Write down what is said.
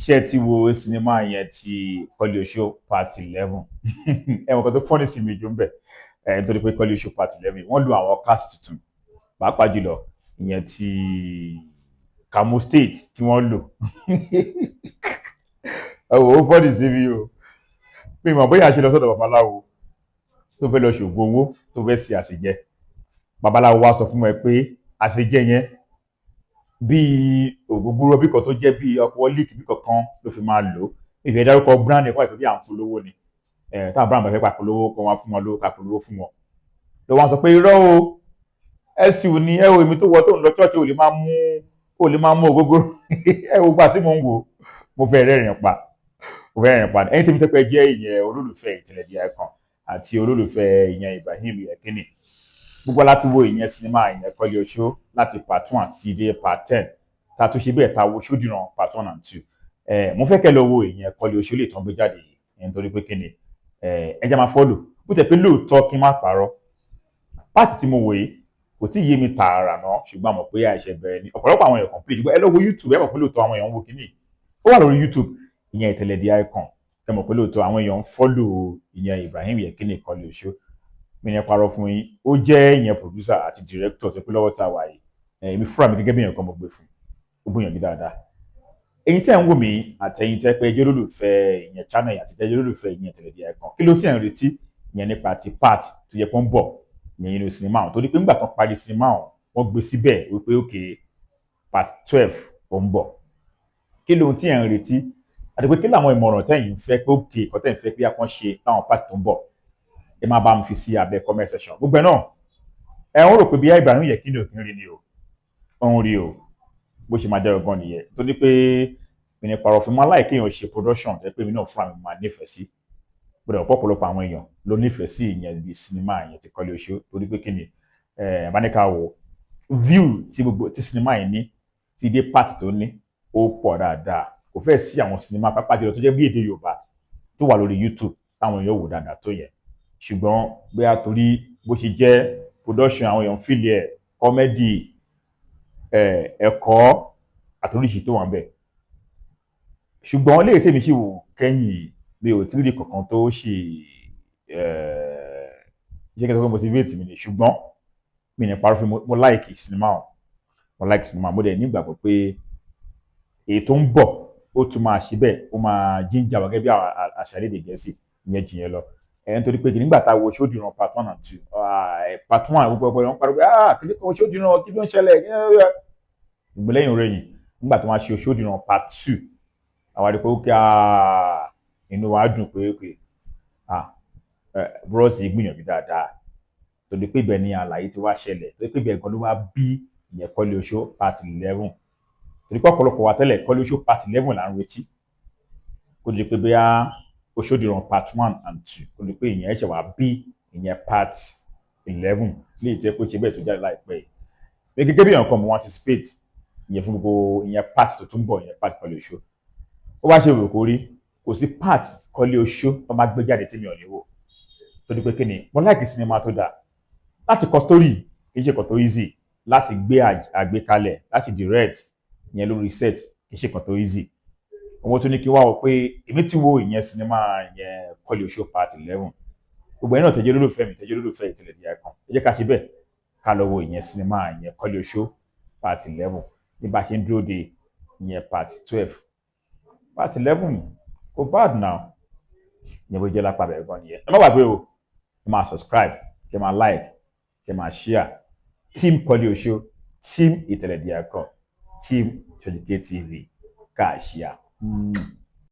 ṣé ti wo sinimá yẹn ti Kọ́lé Oṣó part 11 ẹ̀wọ̀n kan tó fọ́nì sí mi jù ń bẹ̀ nítorí pé Kọ́lé Oṣó part 11 wọ́n lo àwọn cast tuntun pàápàá jùlọ ìyẹn ti Kamo State tí wọ́n lò ẹ̀wọ̀n ó fọ́nì sí mi o pé ìmọ̀ bóyá ṣe lọ sọ́dọ̀ babaláwo tó fẹ́ lọ ṣògùn owó tó fẹ́ ṣe àṣejẹ babaláwo wá sọ fún ẹ pé àṣejẹ yẹn bíi ògógóró bí kan tó jẹ́ bíi alcoholic bí kankan ló fi máa lò ìfẹ́ dárúkọ brand ẹ̀kọ́ ìfẹ́ bí à ń polówó ni táwọn brand bá fẹ́ pa polówó kan wá fún wọn lówó ká polówó fún wọn ló wá sọ pé irọ́ o ẹ̀sìn ò ní ẹ̀ o èmi tó wọ tó ń lọ church ò lè máa mú ògógóró ẹ̀ o gbà tí mò ń wò mo fẹ́ rẹ́rìn pa ẹ̀yin tí mi tẹ́pẹ́ jẹ́ ìyẹn olólùfẹ́ Ìtẹ̀lẹ̀dí Icon àti olólùfẹ́ ìyẹn Ibrahim Yekini gbogbo láti wo ìyẹn sinimá ìyẹn Kọ́lé Oṣó láti part 1 sí dé part 10 ta tó ṣe bẹ́ẹ̀ ta wo Ṣódìran part 1 and 2 mo fẹ́ kẹ́ lọ wo ìyẹn Kọ́lé Oṣó lè tán gbé jáde yìí nítorí pé kíni ẹ jẹ́ máa fọ́lò bó tẹ̀ pé lóòótọ́ kí n má parọ́ part tí mo wò yìí kò tí ì yé mi tààrà náà ṣùgbọ́n mo pé àìṣe bẹ̀rẹ̀ ni ọ̀pọ̀lọpọ̀ àwọn èèyàn complete ẹ lọ wo YouTube ẹ mọ̀ pé lóòótọ́ àwọn èèyàn ń wo kíní ó wà lórí YouTube ìyẹn Ìtẹ̀lẹ̀dí Icon ẹ mọ̀ pé lóòótọ́ àwọn èèyàn ń fọ́lò ìyẹn Ibrahim Yekini Kọ́lé Oṣó mi yẹn parọ́ fún yín ó jẹ́ ìyẹn producer àti director tó pé lọ́wọ́ tá a wà yìí èmi fúnra mi gẹ́gẹ́ bí èèyàn kan mo gbé fún ó gbìyànjú dáadáa ẹ̀yin tí ẹ̀ ń wò mí àtẹ̀yin tẹ́ pé jẹ́ olólùfẹ́ ìyẹn channel àti jẹ́ olólùfẹ́ ìyẹn Ìtẹ̀lẹ̀dí Icon kí ló tí ẹ̀ ń retí ìyẹn nípa ti part tó yẹ kó ń bọ̀ ìyẹn inú sinimá ọ̀hún torí pé ńgbà tán parí sinimá ọ̀hún wọ́n gbé síbẹ̀ wípé òkè part 12 ó ń bọ̀ kí ló tí ẹ̀ ń retí àti pé kí làwọn ìmọ̀ràn tẹ́yin fẹ́ pé òkè kọ́ tẹ́yin fẹ́ pé akọ́ ṣe láwọn part tó ń bọ̀ ẹ máa bá mi fi sí abẹ́ comment section gbogbo ẹ̀ náà ẹ ń rò pé bí Ibrahim Yekini ò kí ń rí ni o òun rí o bó ṣe máa jẹ́ ọgbọ́n nìyẹn torí pé mi ní parọ́ fún mi láì kéèyàn ṣe production tẹ́ pé mi náà fúnra mi máa nífẹ̀ẹ́ sí gbọ́dọ̀ ọ̀pọ̀lọpọ̀ àwọn èèyàn ló nífẹ̀ẹ́ sí ìyẹn ibi sinimá yẹn ti Kọ́lé Oṣó torí pé kí ni abáníkà wo view tí sinimá yẹn ní ti dé part tó ní ó pọ̀ dáadáa kò fẹ́ sí àwọn sinimá pápá jùlọ tó jẹ́ bí èdè Yorùbá tó wà lórí YouTube táwọn èèyàn wò dáadáa tó yẹ ṣùgbọ́n bóyá torí bó ṣe jẹ́ production àwọn èèyàn fìlì ẹ̀ kọ́mẹ́dì ẹ̀kọ́ àti oríṣìí tó wà ń bẹ̀ ṣùgbọ́n léyìí tèmi sì wò kẹ́yìn mi ò tí rí kankan tó ṣe ṣe kí n sọ pé motivate mi ni ṣùgbọ́n mi ní parọ́ fún mo like sinimá mo dẹ̀ nígbàgbọ́ pé èyí tó ń bọ̀ ó tún máa ṣe bẹ́ẹ̀ ó máa jíjà wá gẹ́gẹ́ bí àṣà èdè Gẹ̀ẹ́sì ìyẹn jìyẹn lọ nítorí pé nígbà tá a wo Ṣódìran part 1 and 2 part 1 gbogbo wọn pariwo kí ló ń Ṣódìran kí ló ń ṣẹlẹ̀ ìgbẹ́lẹ́yìn rẹ̀yìn nígbà tó máa ṣe Ṣódìran part 2 àwọn àdìpọ̀ ó kí inú wa dùn pé búrọ́ọ̀sì gbìyànjú dáadáa torí pé ibẹ̀ ni àlàyé ti wá ṣẹlẹ̀ torí pé ibẹ̀ gan ló wá bí ìyẹn Kọ́lé Oṣó part 11 torí pé ọ̀pọ̀lọpọ̀ wa tẹ́lẹ̀ Kọ́lé Oṣó part 11 là ń retí kó di pé bóyá Ṣódìran part 1 and 2 kó di pé ìyẹn ẹ̀ṣẹ̀ wá bí ìyẹn part 11 lè jẹ́ kó ṣe bẹ́ẹ̀ tó jáde láìpẹ́ yìí pé gẹ́gẹ́ bí ọ̀kan mo anticipate ìyẹn fún gbogbo ìyẹn part tó tún bọ̀ ìyẹn part Kọ́lé Oṣó ó wá ṣe rò kó rí kò sí part Kọ́lé Oṣó tó máa gbé jáde tí mi ò ní wò torí pé kí ni mo like sinimá tó dáa láti kọ story kì í ṣe kan tó easy láti gbé àgbékalẹ̀ láti direct ìyẹn lórí set kì í ṣe kan tó easy owó tó ní kí wá wọ pé èmi ti wo ìyẹn sinimá ìyẹn Kọ́lé Oṣó part 11 gbogbo ẹ̀ náà tẹ́jẹ́ lólùfẹ́ mi tẹ́jẹ́ lólùfẹ́ Ìtẹ̀lẹ̀dí Icon ẹ jẹ́ ká ṣe bẹ́ẹ̀ ká lọ wo ìyẹn sinimá ìyẹn Kọ́lé Oṣó part 11 bí bá ṣe ń dúró de ìyẹn part 12 part 11 kò bad now ìyẹn bó jẹ́ lápá bẹ̀rẹ̀ gan nìyẹn ẹ má gbàgbé o ẹ máa subscribe kẹ máa like kẹ máa share team Kọ́lé Oṣó team Ìtẹ̀lẹ̀dí Icon team Sojike TV ká share.